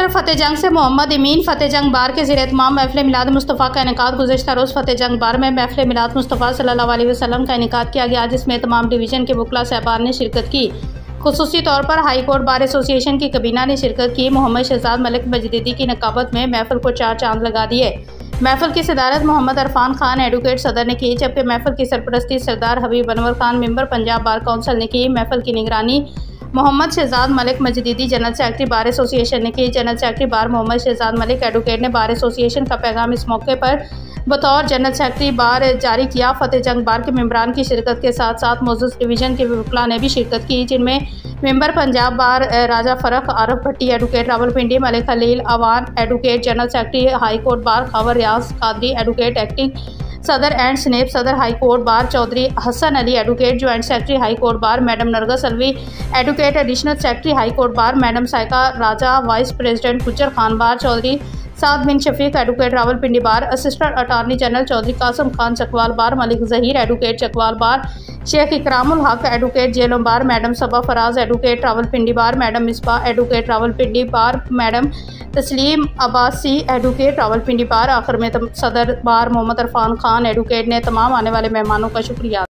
तरफ फतेह जंग से मोहम्मद अमीन फतेह जंग बार के ज़रिए तमाम महफिल मिलाद मुस्तफ़ा का इनेकाद गुज़श्ता रोज़ फतेह जंग बार में महफिल मिलाद मुस्तफ़ा सल्लल्लाहु अलैहि वसल्लम का इनेकाद किया गया, जिसमें तमाम डिवीज़न के वकला साहबान ने शिरकत की। खुसूसी तौर पर हाई कोर्ट बार एसोसिएशन की कबीना ने शिरकत की। मोहम्मद शहजाद मलिक मजदीदी की नकाबत में महफिल को 4 चांद लगा दिए। महफिल की सदारत मोहम्मद अरफान खान एडवोकेट सदर ने की, जबकि महफिल की सरपरस्ती Sardar Habib Anwar Khan member Punjab bar council ने की। महफिल की निगरानी Mohammad Shahzad Malik Mujaddidi general secretary bar association ने की। General secretary bar Mohammad Shahzad Malik advocate ने बार एसोसिएशन का पैगाम इस मौके पर बतौर जनरल सेक्रेटरी बार जारी किया। फतेह जंग बार के मेंबरान की शिरकत के साथ साथ मौजूद डिवीज़न के वकला ने भी शिरकत की, जिनमें member Punjab bar Raja Farrukh Arif Bhatti advocate Rawalpindi Malik Khalil Awan advocate general secretary high court bar खबर रियाज कादरी एडवोकेट एक्टिंग सदर एंड स्नेप सदर high court bar Chaudhry Hassan Ali advocate joint secretary high court bar madam Nargis Alvi advocate additional secretary high court bar madam Saika Raja vice president Gujar Khan bar Chaudhry Saad bin Shafiq advocate Rawalpindi bar assistant attorney general Chaudhary Qasim Khan Chakwal बार Malik Zaheer advocate Chakwal बार शेख इकरामुल हक advocate जेलों बार madam सबा Faraz advocate Rawalpindi बार madam Misbah advocate Rawalpindi बार madam तस्लीम Abbasi advocate Rawalpindi बार। आखिर में सदर बार Mohammad Irfan Khan advocate ने तमाम आने वाले मेहमानों का शुक्रिया